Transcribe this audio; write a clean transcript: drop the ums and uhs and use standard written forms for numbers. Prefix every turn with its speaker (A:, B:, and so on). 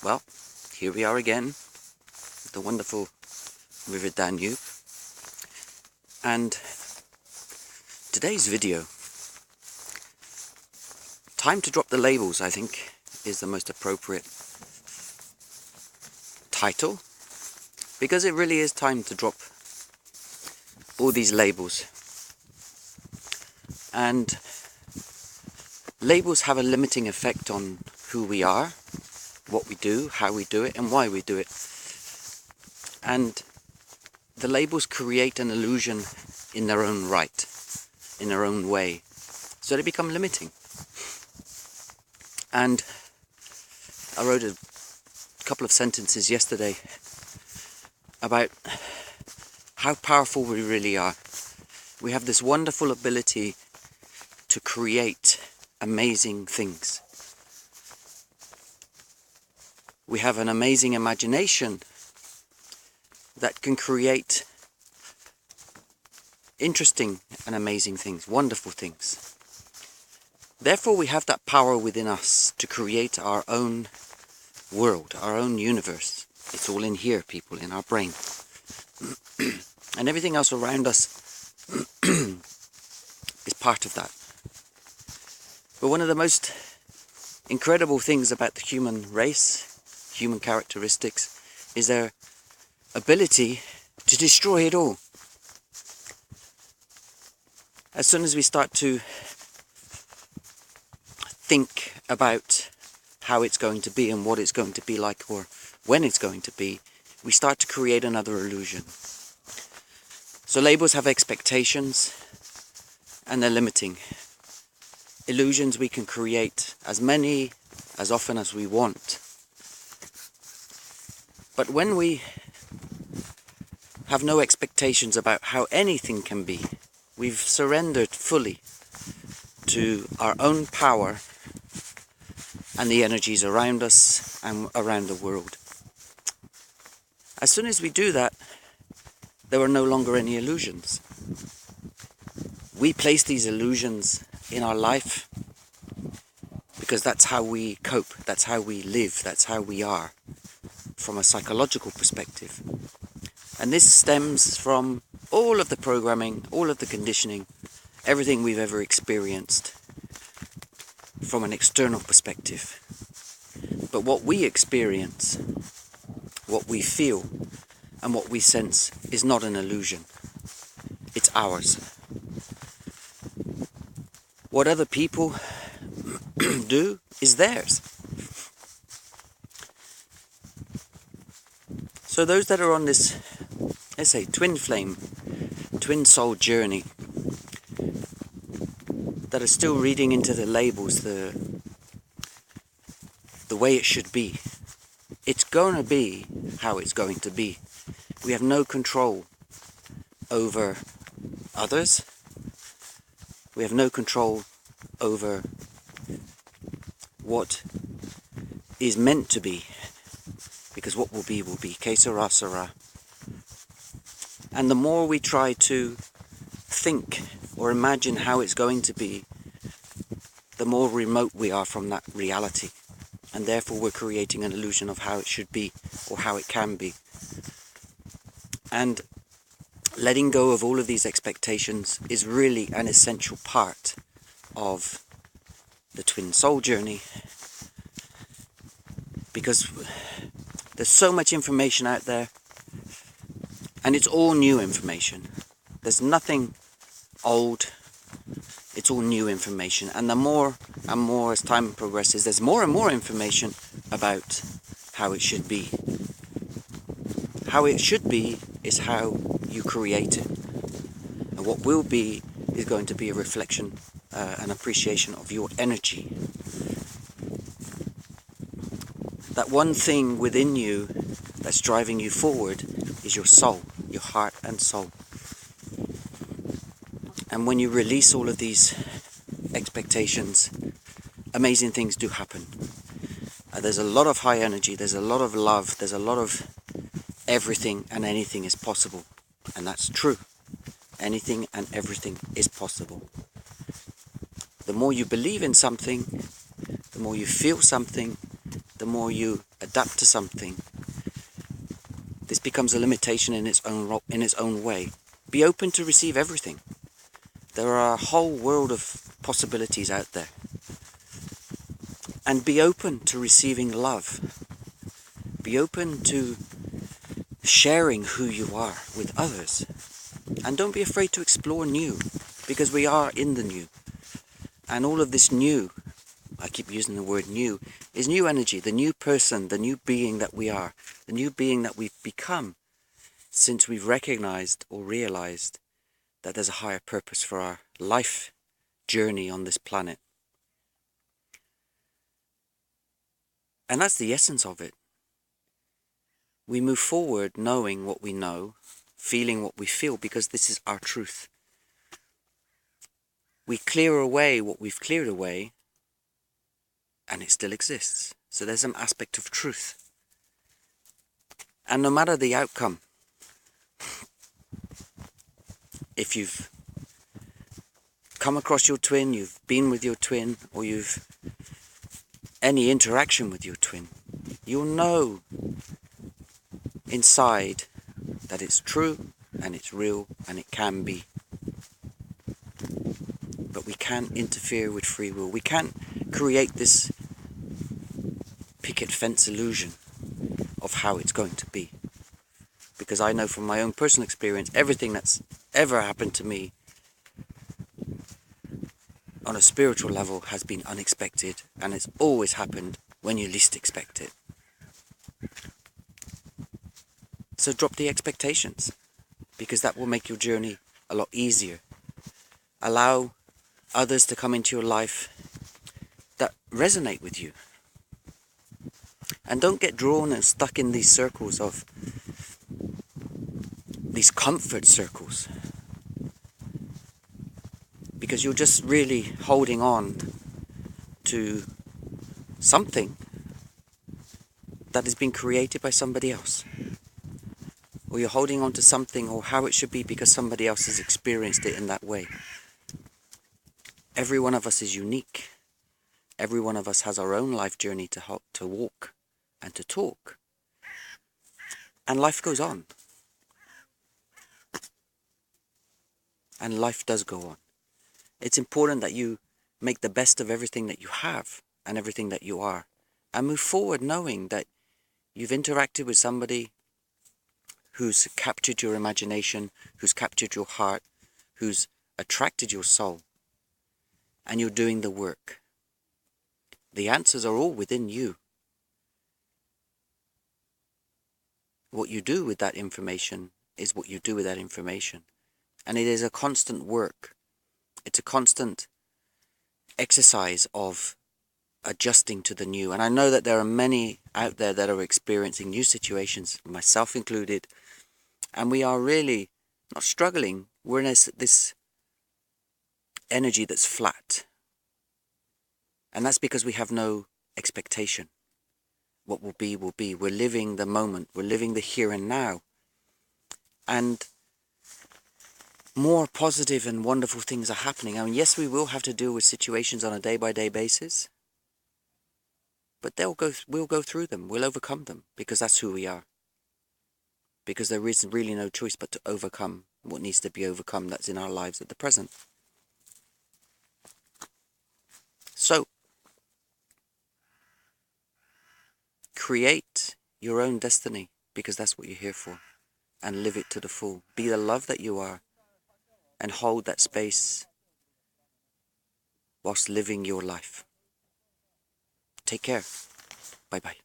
A: Well, here we are again, the wonderful River Danube, and today's video, time to drop the labels, I think, is the most appropriate title, because it really is time to drop all these labels. And labels have a limiting effect on who we are, what we do, how we do it, and why we do it. And the labels create an illusion in their own right, in their own way, so they become limiting. And I wrote a couple of sentences yesterday about how powerful we really are. We have this wonderful ability to create amazing things. We have an amazing imagination that can create interesting and amazing things, wonderful things. Therefore, we have that power within us to create our own world, our own universe. It's all in here, people, in our brain. And everything else around us is part of that. But one of the most incredible things about the human race, human characteristics, is their ability to destroy it all. As soon as we start to think about how it's going to be and what it's going to be like or when it's going to be, we start to create another illusion. So labels have expectations and they're limiting. Illusions we can create as many, as often as we want. But when we have no expectations about how anything can be, we've surrendered fully to our own power and the energies around us and around the world. As soon as we do that, there are no longer any illusions. We place these illusions in our life because that's how we cope, that's how we live, that's how we are from a psychological perspective. And this stems from all of the programming, all of the conditioning, everything we've ever experienced from an external perspective. But what we experience, what we feel, and what we sense is not an illusion. It's ours. What other people do is theirs. So those that are on this, let's say, twin flame, twin soul journey, that are still reading into the labels, the way it should be, it's going to be how it's going to be. We have no control over others. We have no control over what is meant to be, because what will be, que sera, sera. And the more we try to think or imagine how it's going to be, the more remote we are from that reality. And therefore we're creating an illusion of how it should be or how it can be. And letting go of all of these expectations is really an essential part of the twin soul journey, because there's so much information out there and it's all new information. There's nothing old, it's all new information. And the more and more as time progresses, there's more and more information about how it should be. How it should be is how you create it. And what will be is going to be a reflection, an appreciation of your energy. That one thing within you that's driving you forward is your soul, your heart and soul. And when you release all of these expectations, amazing things do happen. There's a lot of high energy, there's a lot of love, there's a lot of everything and anything is possible. And that's true. Anything and everything is possible. The more you believe in something, the more you feel something, the more you adapt to something, this becomes a limitation in its own way. Be open to receive everything. There are a whole world of possibilities out there. And be open to receiving love. Be open to sharing who you are with others. And don't be afraid to explore new, because we are in the new. And all of this new, I keep using the word new, is new energy, the new person, the new being that we are, the new being that we've become since we've recognized or realized that there's a higher purpose for our life journey on this planet. And that's the essence of it. We move forward knowing what we know, feeling what we feel, because this is our truth. We clear away what we've cleared away, and it still exists. So there's an aspect of truth. And no matter the outcome, if you've come across your twin, you've been with your twin, or you've any interaction with your twin, you'll know inside that it's true and it's real and it can be. But we can't interfere with free will. We can't create this picket fence illusion of how it's going to be. Because I know from my own personal experience, everything that's ever happened to me on a spiritual level has been unexpected, and it's always happened when you least expect it. So drop the expectations, because that will make your journey a lot easier. Allow others to come into your life that resonate with you. And don't get drawn and stuck in these circles of these comfort circles, because you're just really holding on to something that has been created by somebody else, or you're holding on to something or how it should be because somebody else has experienced it in that way. Every one of us is unique. Every one of us has our own life journey to walk and to talk, and life goes on. And life does go on. It's important that you make the best of everything that you have and everything that you are, and move forward knowing that you've interacted with somebody who's captured your imagination, who's captured your heart, who's attracted your soul, and you're doing the work. The answers are all within you. What you do with that information is what you do with that information. And it is a constant work. It's a constant exercise of adjusting to the new. And I know that there are many out there that are experiencing new situations, myself included, and we are really not struggling. We're in this energy that's flat. And that's because we have no expectation. What will be, will be. We're living the moment. We're living the here and now. And more positive and wonderful things are happening. I mean, yes, we will have to deal with situations on a day-by-day basis, but we'll go through them. We'll overcome them, because that's who we are. Because there is really no choice but to overcome what needs to be overcome that's in our lives at the present. So, create your own destiny, because that's what you're here for, and live it to the full. Be the love that you are, and hold that space whilst living your life. Take care. Bye-bye.